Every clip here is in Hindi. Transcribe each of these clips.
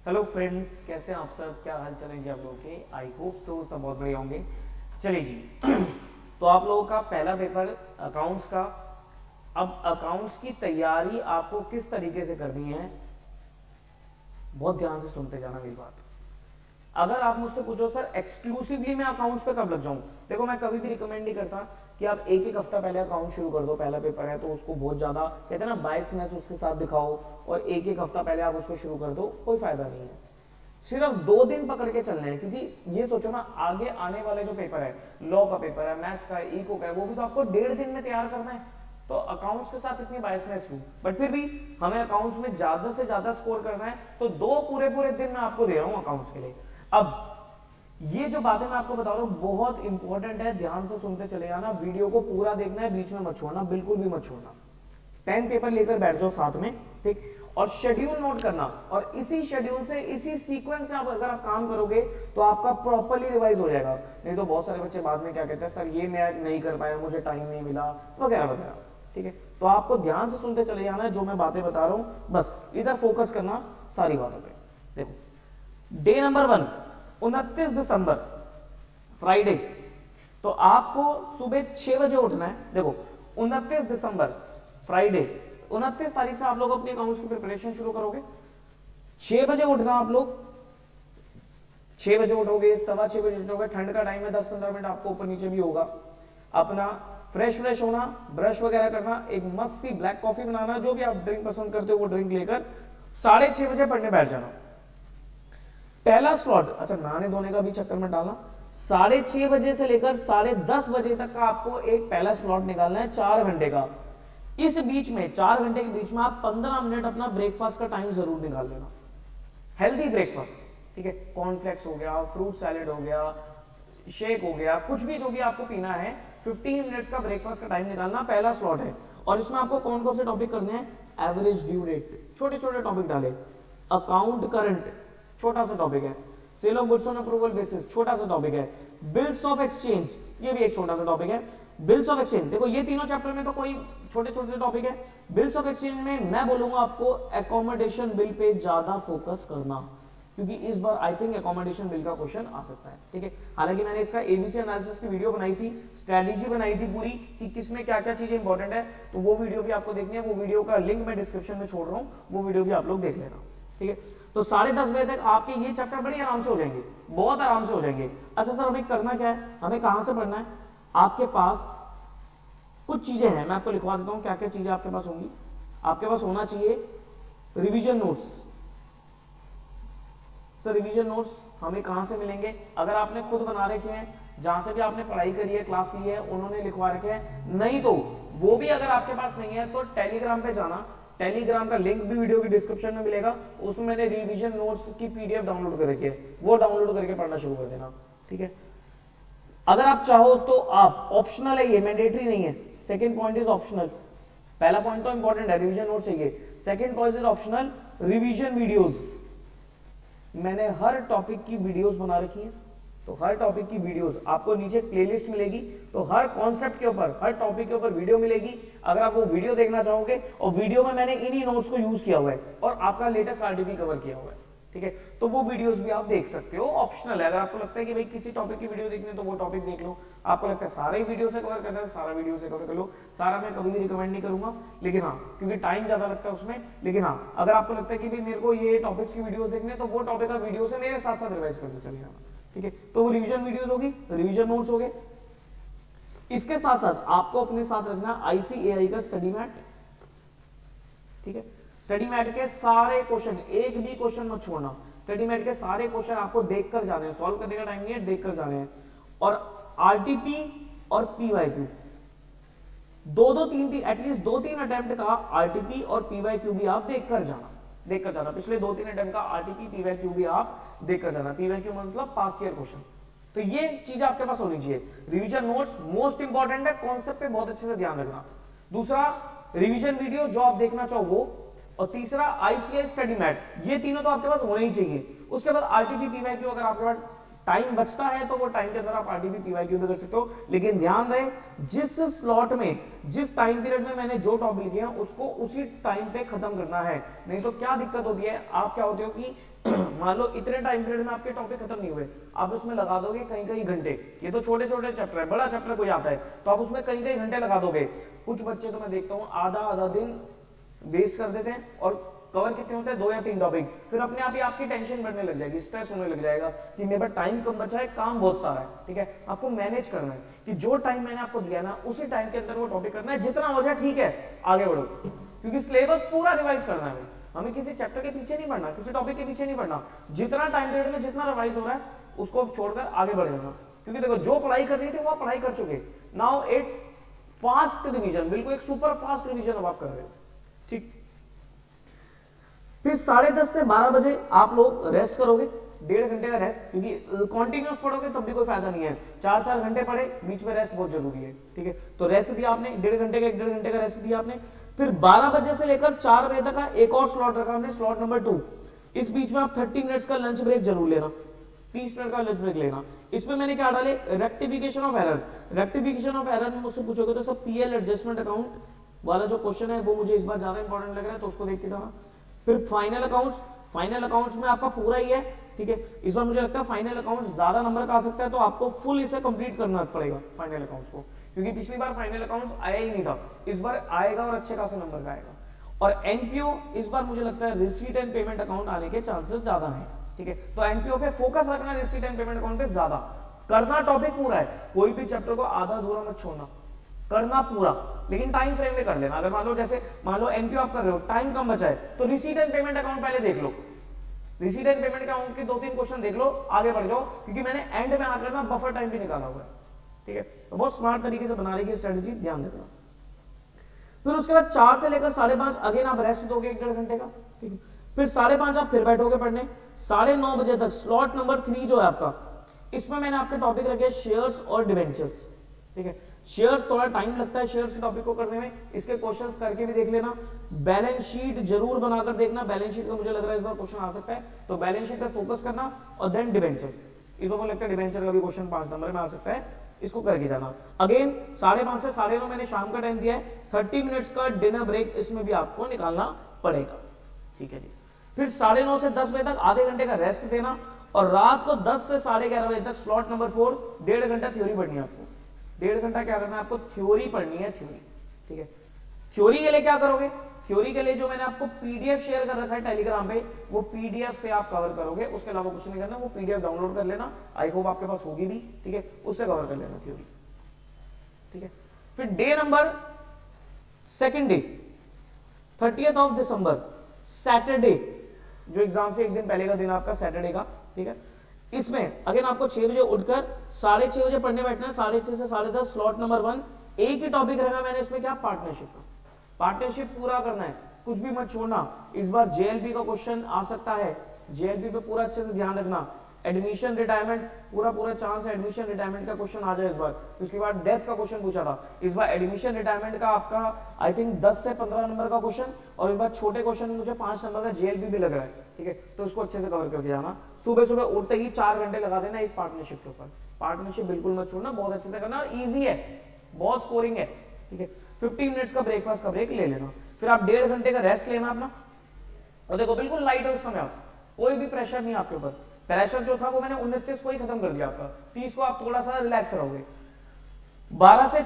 हेलो फ्रेंड्स, कैसे हैं आप सब? क्या हाल चल है आप लोगों के? आई होप सो सब बहुत बढ़िया होंगे। चलिए जी। तो आप लोगों का पहला पेपर अकाउंट्स का। अब अकाउंट्स की तैयारी आपको किस तरीके से करनी है, बहुत ध्यान से सुनते जाना मेरी बात। अगर आप मुझसे पूछो सर एक्सक्लूसिवली मैं अकाउंट्स पे कब लग जाऊं, देखो मैं कभी भी रिकमेंड नहीं करता कि आप एक एक हफ्ता पहले अकाउंट शुरू कर दो। पहला पेपर है तो उसको बहुत ज्यादा कहते हैं ना बायसनेस उसके साथ दिखाओ और एक एक हफ्ता पहले आप उसको शुरू कर दो, कोई फायदा नहीं है। सिर्फ 2 दिन पकड़ के चलने हैं, क्योंकि ये सोचो ना आगे आने वाले जो पेपर है, लॉ का पेपर है, मैथ्स का है, इको का है, वो भी तो आपको 1.5 दिन में तैयार करना है। तो अकाउंट्स के साथ इतनी बायसनेस क्यों? बट फिर भी हमें अकाउंट्स में ज्यादा से ज्यादा स्कोर करना है, तो 2 पूरे दिन मैं आपको दे रहा हूं अकाउंट्स के लिए। अब ये जो बातें मैं आपको बता रहा हूं बहुत इंपॉर्टेंट है, ध्यान से सुनते चले जाना, वीडियो को पूरा देखना है, बीच में मत छोड़ना, बिल्कुल भी मत छोड़ना। 10 पेपर लेकर बैठ जाओ साथ में, ठीक। और शेड्यूल नोट करना, और इसी शेड्यूल से इसी सीक्वेंस से आप अगर आप काम करोगे तो आपका प्रॉपर्ली रिवाइज हो जाएगा। नहीं तो बहुत सारे बच्चे बाद में क्या कहते हैं, सर ये मैं नहीं कर पाया, मुझे टाइम नहीं मिला, वगैरह वगैरह। ठीक है, तो आपको ध्यान से सुनते चले जाना है, जो मैं बातें बता रहा हूं बस इधर फोकस करना सारी बातों पे। देखो डे नंबर 1 29 दिसंबर फ्राइडे। तो आपको सुबह 6 बजे उठना है। देखो 29 दिसंबर फ्राइडे, 29 तारीख से आप लोग अपने अकाउंट्स की प्रिपरेशन शुरू करोगे। 6 बजे उठना आप लोग, 6 बजे उठोगे, 6:15 बजे उठोगे, ठंड का टाइम है, 10-15 मिनट आपको ऊपर नीचे भी होगा। अपना फ्रेश होना, ब्रश वगैरह करना, एक मस्त सी ब्लैक कॉफी बनाना, जो भी आप ड्रिंक पसंद करते हो वो ड्रिंक लेकर 6:30 बजे पढ़ने बैठ जाना। पहला स्लॉट, अच्छा नहाने धोने का भी चक्कर में डालना, 6:30 बजे से लेकर 10:30 बजे तक का आपको एक पहला स्लॉट निकालना है 4 घंटे का। इस बीच में 4 घंटे के बीच में आप 15 मिनट अपना ब्रेकफास्ट का टाइम जरूर निकाल लेना, हेल्दी ब्रेकफास्ट, ठीक है। कॉर्नफ्लेक्स हो गया, फ्रूट सैलेड हो गया, शेक हो गया, कुछ भी जो भी आपको पीना है, 15 मिनट्स का ब्रेकफास्ट का टाइम निकालना पहला स्लॉट है। और इसमें आपको कौन कौन से टॉपिक करने हैं? एवरेज ड्यू रेट, छोटे छोटे टॉपिक डाले, अकाउंट करंट छोटा सा टॉपिक है, sale of goods on approval basis छोटा सा टॉपिक है, बिल्स ऑफ एक्सचेंज ये भी एक छोटा सा टॉपिक है। बिल्स ऑफ एक्सचेंज देखो ये तीनों चैप्टर में तो कोई छोटे छोटे से टॉपिक है। बिल्स ऑफ एक्सचेंज में मैं बोलूंगा आपको एकोमोडेशन बिल पे ज्यादा फोकस करना, क्योंकि इस बार आई थिंक एकोमोडेशन बिल का क्वेश्चन आ सकता है, ठीक है। हालांकि मैंने इसका एबीसी एनालिसिस की वीडियो बनाई थी, स्ट्रेटेजी बनाई थी पूरी कि किसमें क्या क्या चीजें इंपॉर्टेंट है, तो वो वीडियो भी आपको देखनी है, वो वीडियो का लिंक मैं डिस्क्रिप्शन में छोड़ रहा हूँ, वो वीडियो भी आप लोग देख लेना, ठीक है। तो 10:30 बजे तक आपके ये चैप्टर बड़े आराम से हो जाएंगे, बहुत आराम से हो जाएंगे। अच्छा सर हमें करना क्या है, हमें कहां से पढ़ना है? आपके पास कुछ चीजें हैं, मैं आपको लिखवा देता हूं क्या क्या चीजें आपके पास होंगी। आपके पास होना चाहिए revision notes. Sir revision notes हमें कहां से मिलेंगे? अगर आपने खुद बना रखे हैं, जहां से भी आपने पढ़ाई करी है, क्लास ली है, उन्होंने लिखवा रखे हैं, नहीं तो वो भी अगर आपके पास नहीं है तो टेलीग्राम पे जाना, टेलीग्राम का लिंक भी वीडियो की डिस्क्रिप्शन में मिलेगा, उसमें मैंने रिवीजन नोट्स की पीडीएफ डाउनलोड कर रखी है, वो डाउनलोड करके पढ़ना शुरू कर देना, ठीक है। अगर आप चाहो तो आप, ऑप्शनल है ये, मैंडेटरी नहीं है। सेकंड पॉइंट इज ऑप्शनल, पहला पॉइंट तो इंपॉर्टेंट है, रिवीजन नोट चाहिए। Second point is optional, revision videos. मैंने हर टॉपिक की वीडियोस बना रखी है, तो हर टॉपिक की वीडियोस आपको नीचे प्लेलिस्ट मिलेगी, तो हर कॉन्सेप्ट के ऊपर, हर टॉपिक के ऊपर वीडियो मिलेगी। अगर आप वो वीडियो देखना चाहोगे, और वीडियो में मैंने इन्हीं नोट्स को यूज किया हुआ है और आपका लेटेस्ट आरटीपी कवर किया हुआ है, ठीक है। तो वो वीडियोस भी आप देख सकते हो, ऑप्शनल है। अगर आपको लगता है कि भाई किसी टॉपिक की वीडियो देखनी है तो वो टॉपिक देख लो, आपको लगता है सारे वीडियो से कवर करना है, सारा वीडियो से कवर कर लो। सारा मैं कभी भी रिकमेंड नहीं करूंगा, लेकिन हाँ क्योंकि टाइम ज्यादा लगता है उसमें। लेकिन हाँ अगर आपको लगता है कि भाई मेरे को ये टॉपिक्स की वीडियोस देखने हैं, तो वो टॉपिक का वीडियो से मेरे साथ साथ रिवाइज करते चले जाना, ठीक है। तो वो रिवीजन वीडियोस होगी, रिवीजन नोट्स हो गए। इसके साथ साथ आपको अपने साथ रखना आईसीएआई का स्टडी मैट, ठीक है। स्टडी मैट के सारे क्वेश्चन, एक भी क्वेश्चन मत छोड़ना। स्टडी मैट के सारे क्वेश्चन आपको देखकर जाने हैं, सॉल्व करने का टाइम नहीं है, देखकर जाने हैं। और आरटीपी और पीवाईक्यू दो तीन एटलीस्ट 2-3 अटेम्प्ट का आरटीपी और पीवाईक्यू भी आप देखकर जाना, पिछले 2-3 अटेम्प्ट का आरटीपी पीवाईक्यू भी आप देखकर जाना। पीवाईक्यू मतलब पास्ट ईयर क्वेश्चन। तो ये चीज आपके पास होनी चाहिए। रिवीजन नोट्स मोस्ट इंपॉर्टेंट है, कॉन्सेप्ट पे बहुत अच्छे से ध्यान रखना। दूसरा रिवीजन वीडियो जो आप देखना चाहो वो, और तीसरा आईसीआई स्टडी मैट, ये तीनों तो आपके पास होने ही चाहिए। उसके बाद आरटीपी पीवाईक्यू अगर आपके पास टाइम बचता है तो वो टाइम के अंदर आप आरटीबी पीवाईक्यू भी कर सकते हो, लेकिन ध्यान रहे जिस स्लॉट में जिस टाइम पीरियड में मैंने जो टॉपिक लिखे हैं उसको उसी टाइम पे खत्म करना है। नहीं तो क्या दिक्कत होती है, आप क्या होते हो कि मान लो इतने टाइम पीरियड में आपके टॉपिक खत्म नहीं हुए, आप उसमें लगा दोगे कई कई घंटे। ये तो छोटे छोटे चैप्टर है, बड़ा चैप्टर कोई आता है तो आप उसमें कई कई घंटे लगा दोगे। कुछ बच्चे तो मैं देखता हूँ आधा आधा दिन वेस्ट कर देते हैं और कवर कितने होते हैं 2 या 3 टॉपिक, फिर अपने आप ही आपकी टेंशन बढ़ने लग जाएगी, स्ट्रेस होने लग जाएगा कि मेरे पास टाइम कम बचा है, काम बहुत सारा है। ठीक है, आपको मैनेज करना है कि जो टाइम मैंने आपको दिया ना उसी टाइम के अंदर वो टॉपिक करना है, जितना हो जाए ठीक है आगे बढ़ो, क्योंकि सिलेबस पूरा रिवाइज करना है। हमें किसी चैप्टर के पीछे नहीं पढ़ना, किसी टॉपिक के पीछे नहीं पढ़ना, जितना टाइम पीरियड में जितना रिवाइज हो रहा है उसको छोड़कर आगे बढ़ जाना। क्योंकि देखो जो पढ़ाई कर रही थी वो पढ़ाई कर चुके, नाउ इट्स फास्ट रिवीजन, बिल्कुल एक सुपर फास्ट रिवीजन अब आप कर रहे हो। ठीक, फिर 10:30 से 12 बजे आप लोग रेस्ट करोगे, 1.5 घंटे का रेस्ट, क्योंकि कॉन्टिन्यूस पढ़ोगे तब भी कोई फायदा नहीं है, 4-4 घंटे पढ़े, बीच में रेस्ट बहुत जरूरी है। ठीक है, तो रेस्ट दिया आपने 1.5 घंटे का, 1.5 घंटे का रेस्ट दिया आपने। फिर 12 बजे से लेकर 4 बजे तक का एक और स्लॉट रखा हमने, स्लॉट नंबर 2। इस बीच में आप 30 मिनट्स का लंच ब्रेक जरूर लेना, 30 मिनट का लंच ब्रेक लेना। इसमें मैंने क्या डाले, rectification of error. Rectification of error में मुझसे पूछोगे तो सब पीएल एडजस्टमेंट अकाउंट वाला जो क्वेश्चन है वो मुझे इस बार ज्यादा इंपॉर्टेंट लग रहा है, तो उसको देख के जाना। फिर फाइनल अकाउंट्स, फाइनल अकाउंट्स में आपका पूरा ही है। ठीक है, इस बार मुझे लगता है फाइनल अकाउंट्स ज्यादा नंबर का आ सकता है, तो आपको फुल इसे कंप्लीट करना पड़ेगा फाइनल अकाउंट्स को, क्योंकि पिछली बार फाइनल अकाउंट्स आया ही नहीं था, इस बार आएगा और अच्छे खासे नंबर का आएगा। और एनपीओ इस बार मुझे लगता है रिसीट एंड पेमेंट अकाउंट आने के चांसेस ज्यादा हैं। ठीक है, तो एनपीओ पे फोकस रखना, रिसीट एंड पेमेंट अकाउंट पे ज्यादा करना। टॉपिक पूरा है, कोई भी चैप्टर को आधा अधूरा मत छोड़ना, करना पूरा, लेकिन टाइम फ्रेम में कर लेना। अगर मान लो जैसे मान लो एनपीओ आप कर रहे हो, टाइम कम बचा है, तो रिसीट एंड पेमेंट अकाउंट पहले देख लो, रिसीट एंड पेमेंट अकाउंट के 2-3 क्वेश्चन देख लो, आगे बढ़ जाओ, क्योंकि मैंने एंड में आकर ना बफर टाइम भी निकाला हुआ है। ठीक है, तो बहुत स्मार्ट तरीके से बनाने की स्ट्रेटेजी, ध्यान रखना। फिर उसके बाद 4 से लेकर 5:30 अगेन आप रेस्ट दोगे 1-1.5 घंटे का। ठीक है, फिर 5:30 आप फिर बैठोगे पढ़ने, 9:30 बजे तक स्लॉट नंबर 3 जो है आपका, इसमें मैंने आपके टॉपिक रखे शेयर्स और डिवेंचर्स। ठीक है, शेयर्स थोड़ा टाइम लगता है शेयर्स के टॉपिक को करने में, इसके क्वेश्चंस करके भी देख लेना। बैलेंस शीट जरूर बनाकर देखना, बैलेंस शीट का मुझे लग रहा है इस बार क्वेश्चन आ सकता है, तो बैलेंस शीट पे फोकस करना। और देन डिवेंचर्स, इस बार मुझे लगता है डिवेंचर का भी क्वेश्चन 5 नंबर में आ सकता है, इसको करके जाना। अगेन 5:30 से 9:30 मैंने शाम का टाइम दिया है, 30 मिनट्स का डिनर ब्रेक इसमें भी आपको निकालना पड़ेगा। ठीक है जी, फिर 9:30 से 10 बजे तक आधे घंटे का रेस्ट देना, और रात को 10 से 11:30 बजे तक स्लॉट नंबर 4, 1.5 घंटा थ्योरी पढ़नी है आपको। 1.5 घंटा क्या करना है आपको, थ्योरी पढ़नी है, थ्योरी। ठीक है, थ्योरी के लिए क्या करोगे, थ्योरी के लिए जो मैंने आपको पीडीएफ शेयर कर रखा है टेलीग्राम पे, वो पीडीएफ से आप कवर करोगे, उसके अलावा कुछ नहीं करना, वो पीडीएफ डाउनलोड कर लेना, आई होप आपके पास होगी भी। ठीक है, उससे कवर कर लेना थ्योरी। ठीक है, फिर day number 2nd day 30th of December, Saturday, जो एग्जाम से एक दिन पहले का दिन आपका सैटरडे का। ठीक है, इसमें अगेन आपको 6 बजे उठकर 6:30 बजे पढ़ने बैठना है, 6:30 से 10:30 स्लॉट नंबर 1। एक ही टॉपिक रखा मैंने इसमें, क्या, पार्टनरशिप का। पार्टनरशिप पूरा करना है, कुछ भी मत छोड़ना। इस बार जेएलपी का क्वेश्चन आ सकता है, जेएलपी पे पूरा अच्छे से ध्यान रखना। एडमिशन रिटायरमेंट, पूरा चांस है एडमिशन रिटायरमेंट का क्वेश्चन आ जाए इस बार। पिछली बार डेथ का क्वेश्चन पूछा था, इस बार एडमिशन रिटायरमेंट का आपका आई थिंक 10 से 15 नंबर का क्वेश्चन, और इस बार छोटे क्वेश्चन में मुझे 5 नंबर का जेएलपी भी लग रहा है। ठीक है, तो इसको अच्छे से कवर करके जाना। सुबह सुबह उठते ही 4 घंटे लगा देना एक पार्टनरशिप के ऊपर। पार्टनरशिप बिल्कुल मत छोड़ना, बहुत अच्छे से करना, ईजी है, बहुत स्कोरिंग है। ठीक है, 15 मिनट्स का ब्रेकफास्ट का ब्रेक ले लेना, फिर आप 1.5 घंटे का रेस्ट लेना अपना। और देखो बिल्कुल लाइट हो इस समय, आप कोई भी प्रेशर नहीं आपके ऊपर। प्रेशर जो था वो मैंने 29 को ही खत्म कर दिया आपका, 30 को आप थोड़ा सा रिलैक्स रहोगे। 12 से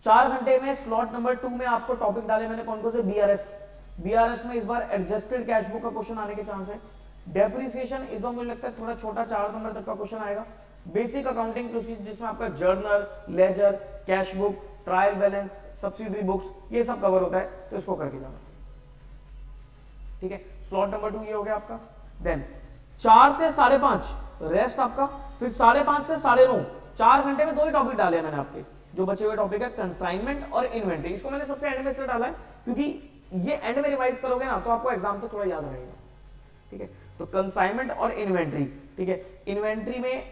4 घंटे में स्लॉट नंबर 2 में आपको टॉपिक डाले मैंने कौन कौन से, बीआरएस में इस बार एडजस्टेड कैश बुक का क्वेश्चन आने के चांस है। डेप्रिसिएशन इस बार मुझे लगता है थोड़ा छोटा 4 नंबर तक का क्वेश्चन आएगा। बेसिक अकाउंटिंग प्रोसीजर, जिसमें आपका journal, ledger, cash book, trial balance, subsidiary books, ये सब कवर होता है, तो इसको करके जाना। ठीक है, स्लॉट नंबर 2 ये हो गया आपका। देन 4 से 5:30 रेस्ट आपका, फिर 5:30 से 9:30, 4 घंटे में 2 ही टॉपिक डाले मैंने आपके, जो बचे हुए टॉपिक है कंसाइनमेंट और इन्वेंट्री। इसको मैंने सबसे एंड में इसलिए डाला है क्योंकि ये एंड में रिवाइज करोगे ना तो आपको एग्जाम तक थोड़ा याद रहेगा। ठीक है, तो कंसाइनमेंट और इन्वेंट्री। ठीक है, इन्वेंट्री में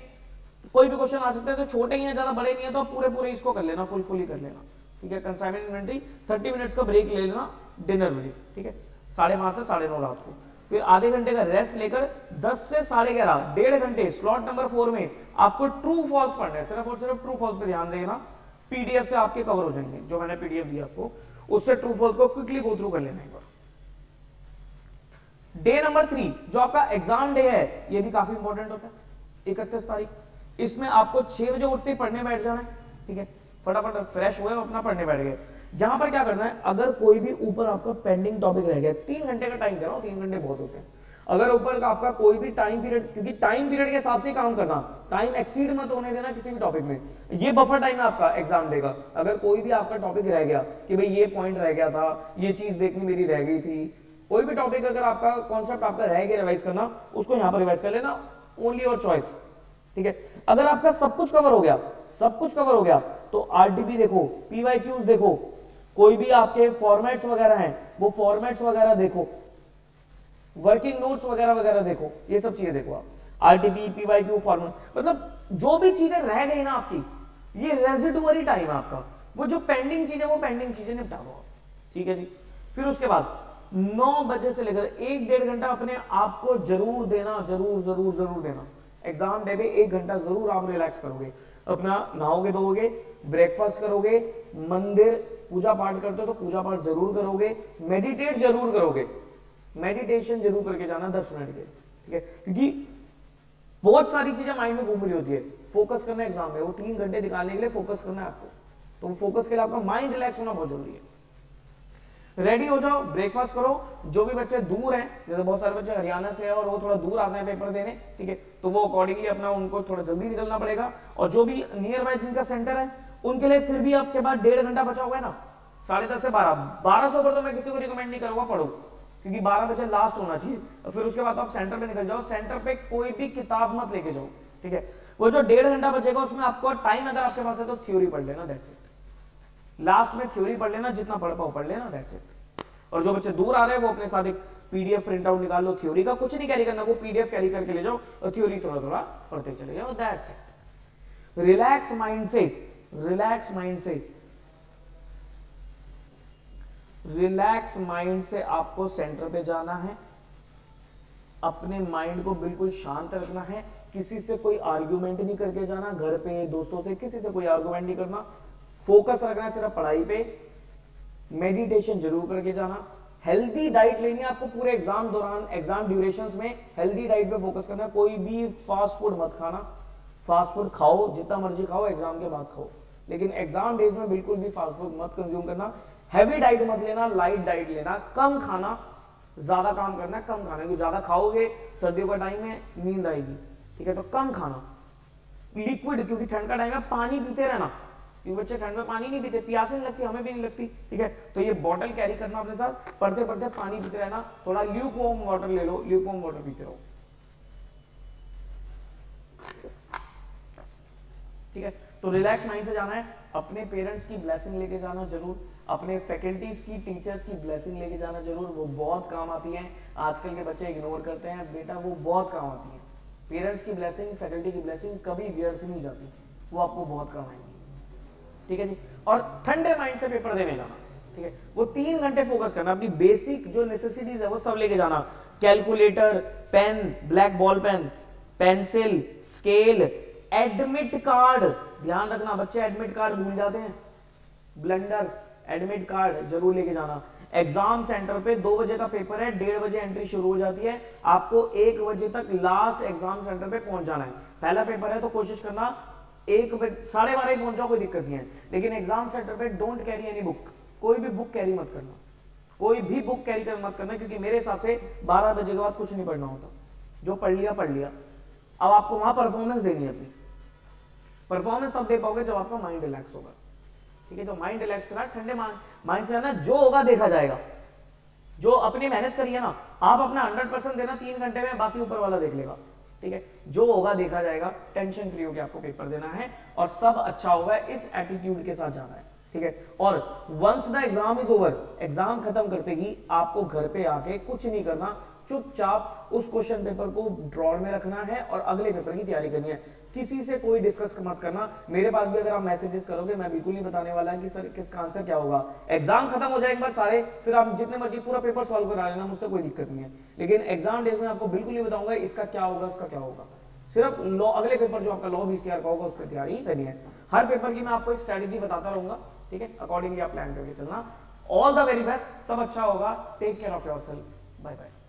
कोई भी क्वेश्चन आ सकता है, तो छोटे ही हैं, ज्यादा बड़े नहीं है, तो आप पूरे इसको कर लेना, फुल ही कर लेना। ठीक है, कंसाइनमेंट इन्वेंट्री, 30 मिनट्स का ब्रेक ले लेना, डिनर ब्रेक। ठीक है, 5:30 से 9:30 रात को। फिर आधे घंटे का रेस्ट लेकर 10 से 11:30 डेढ़ घंटे स्लॉट नंबर 4 में आपको ट्रू फॉल्स पढ़ना है, सिर्फ और सिर्फ ट्रू फॉल्स पे ध्यान देना। पीडीएफ से आपके कवर हो जाएंगे, जो मैंने पीडीएफ दिया आपको उससे ट्रू फॉल्स को क्विकली गो थ्रू कर लेना एक बार। डे नंबर 3 जो आपका एग्जाम डे है, ये भी काफी इंपॉर्टेंट होता है, 31 तारीख। इसमें आपको 6 बजे उठते पढ़ने बैठ जाना है, ठीक है, फटाफट फ्रेश हुए अपना पढ़ने बैठ गए। यहां पर क्या करना है, अगर कोई भी ऊपर आपका पेंडिंग टॉपिक रह गया, 3 घंटे का टाइम दे रहा हूं, 3 घंटे बहुत होते हैं, अगर ऊपर का आपका कोई भी टाइम पीरियड, क्योंकि टाइम पीरियड के हिसाब से काम करना, टाइम एक्सीड मत होने देना किसी भी टॉपिक में। ये बफर टाइम है आपका एग्जाम डे का। अगर कोई भी आपका टॉपिक रह गया कि भाई ये पॉइंट रह गया था, ये चीज देखनी मेरी रह गई थी, कोई भी टॉपिक अगर आपका कॉन्सेप्ट आपका रह गया रिवाइज करना, उसको यहां पर रिवाइज कर लेना, ओनली योर चॉइस, ठीक है। अगर आपका सब कुछ कवर हो गया, सब कुछ कवर हो गया, तो आरटीपी देखो, पीवाईक्यूज देखो, कोई भी आपके फॉर्मेट्स वगैरह हैं वो फॉर्मेट्स वगैरह देखो, वर्किंग नोट्स वगैरह वगैरह देखो, ये सब चीजें देखो आप, आरटीपी पीवाईक्यू फॉर्मेट, मतलब जो भी चीजें रह गई ना आपकी, ये रेजिडुअरी टाइम है आपका, वो जो पेंडिंग चीजें वो पेंडिंग चीजें निपटा दो, ठीक है जी। फिर उसके बाद 9 बजे से लेकर 1-1.5 घंटा अपने आप को जरूर देना, जरूर देना। एग्जाम डे पे 1 घंटा जरूर आप रिलैक्स करोगे, अपना नहाओगे धोओगे, ब्रेकफास्ट करोगे, मंदिर पूजा पाठ करते हो तो पूजा पाठ जरूर करोगे, मेडिटेट जरूर करोगे, मेडिटेशन जरूर करके जाना 10 मिनट के, ठीक है, क्योंकि बहुत सारी चीजें माइंड में घूम रही होती है, फोकस करना एग्जाम में, वो 3 घंटे निकालने के लिए फोकस करना है आपको, तो फोकस के लिए आपका माइंड रिलैक्स होना बहुत जरूरी है। रेडी हो जाओ, ब्रेकफास्ट करो। जो भी बच्चे दूर हैं, जैसे बहुत सारे बच्चे हरियाणा से हैं और वो थोड़ा दूर आते हैं पेपर देने, ठीक है, तो वो अकॉर्डिंगली अपना उनको थोड़ा जल्दी निकलना पड़ेगा। और जो भी नियर बाय जिनका सेंटर है उनके लिए फिर भी आपके पास 1.5 घंटा बचा हुआ है ना, 10:30 से 1200 पर तो मैं किसी को रिकमेंड नहीं करूंगा पढ़ो, क्योंकि 12 बजे लास्ट होना चाहिए। और फिर उसके बाद आप सेंटर पे निकल जाओ, सेंटर पे कोई भी किताब मत लेके जाओ, ठीक है। वो जो 1.5 घंटा बचेगा उसमें आपको टाइम अगर आपके पास है तो थ्योरी पढ़ लेना, दैट्स इट। लास्ट में थ्योरी पढ़ लेना, जितना पढ़ पाओ पढ़ लेना, दैट्स इट। और जो बच्चे दूर आ रहे हैं वो अपने साथ एक पीडीएफ प्रिंट आउट निकाल लो, थ्योरी का कुछ नहीं कैरी करना, वो पीडीएफ कैरी करके ले जाओ और थ्योरी थोड़ा थोड़ा पढ़ते चले जाओ, दैट्स इट। रिलैक्स माइंड से, रिलैक्स माइंड से, रिलैक्स माइंड से आपको सेंटर पे जाना है, अपने माइंड को बिल्कुल शांत रखना है, किसी से कोई आर्ग्यूमेंट नहीं करके जाना, घर पे दोस्तों से किसी से कोई आर्ग्यूमेंट नहीं करना, फोकस रखना है सिर्फ पढ़ाई पे, मेडिटेशन जरूर करके जाना, हेल्दी डाइट लेनी है आपको पूरे एग्जाम दौरान, एग्जाम ड्यूरेशंस में हेल्दी डाइट पे फोकस करना है, कोई भी फास्ट फूड मत खाना, फास्ट फूड खाओ जितना मर्जी खाओ, एग्जाम के बाद खाओ, लेकिन एग्जाम डेज में बिल्कुल भी फास्ट फूड मत कंज्यूम करना, हैवी डाइट मत लेना, लाइट डाइट लेना, कम खाना, ज्यादा काम करना है, कम खाना, क्योंकि ज्यादा खाओगे सर्दियों का टाइम है नींद आएगी, ठीक है, तो कम खाना, लिक्विड, क्योंकि ठंड का टाइम है पानी पीते रहना, क्योंकि बच्चे ठंड में पानी नहीं पीते, प्यास नहीं लगती, हमें भी नहीं लगती, ठीक है, तो ये बॉटल कैरी करना अपने साथ, पढ़ते पढ़ते पानी पीते रहना, थोड़ा ल्यूक वार्म वाटर ले लो, ल्यूक वार्म वाटर पीते रहो, ठीक है। तो रिलैक्स माइंड से जाना है, अपने पेरेंट्स की ब्लेसिंग लेके जाना जरूर, अपने फैकल्टीज की, टीचर्स की ब्लेसिंग लेके जाना जरूर, वो बहुत काम आती है, आजकल के बच्चे इग्नोर करते हैं, बेटा वो बहुत काम आती है, पेरेंट्स की ब्लेसिंग, फैकल्टी की ब्लेसिंग कभी व्यर्थ नहीं जाती, वो आपको बहुत काम आएंगी, ठीक है जी। और ठंडे माइंड से पेपर देने जाना, ठीक है, वो 3 घंटे फोकस करना, अपनी बेसिक जो नेसेसिटीज है वो सब लेके जाना, calculator, pen, black ball pen, pencil, scale, admit card, ध्यान रखना बच्चे एडमिट कार्ड भूल जाते हैं, ब्लंडर, एडमिट कार्ड जरूर लेके जाना। एग्जाम सेंटर पे 2 बजे का पेपर है, 1:30 बजे एंट्री शुरू हो जाती है, आपको 1 बजे तक लास्ट एग्जाम सेंटर पे पहुंच जाना है। पहला पेपर है तो कोशिश करना 1 बजे 12:30 पहुंच जाओ, कोई दिक्कत नहीं है, लेकिन एग्जाम सेंटर पे डोंट कैरी एनी बुक, कोई भी बुक कैरी मत करना, कोई भी बुक कैरी कर मत करना, क्योंकि मेरे हिसाब से 12 बजे के बाद कुछ नहीं पढ़ना होता, जो पढ़ लिया पढ़ लिया। अब आपको वहां परफॉर्मेंस देनी है, अपनी परफॉर्मेंस तब दे पाओगे जब आपका माइंड रिलैक्स होगा, ठीक है। तो माइंड रिलैक्स करा, ठंडे माइंड से ना, जो होगा देखा जाएगा, जो अपनी मेहनत करिए ना, आप अपना 100% देना 3 घंटे में, बाकी ऊपर वाला देख लेगा, ठीक है, जो होगा देखा जाएगा, टेंशन फ्री होकर आपको पेपर देना है और सब अच्छा होगा, इस एटीट्यूड के साथ जाना है, ठीक है। और once the exam is over, exam खत्म करते ही आपको घर पे आके कुछ नहीं करना, चुपचाप उस क्वेश्चन पेपर को ड्रॉर में रखना है और अगले पेपर की तैयारी करनी है। किसी से कोई डिस्कस मत करना। मेरे पास भी अगर आप मैसेजेस करोगे मैं बिल्कुल नहीं बताने वाला कि सर किसका आंसर क्या होगा। एग्जाम खत्म हो जाए एक बार सारे, फिर आप जितने मर्जी पूरा पेपर सॉल्व करा लेना, मुझसे कोई दिक्कत नहीं है, लेकिन एग्जाम डेज में आपको बिल्कुल नहीं बताऊंगा इसका क्या होगा उसका क्या होगा। सिर्फ लॉ, अगले पेपर जो आपका लॉ बीसीआर का होगा उस पर तैयारी करनी है। हर पेपर की मैं आपको एक स्ट्रेटेजी बताता रहूंगा, ठीक है, अकॉर्डिंगली आप प्लान करके चलना। ऑल द वेरी बेस्ट, सब अच्छा होगा। Take care of yourself, bye bye.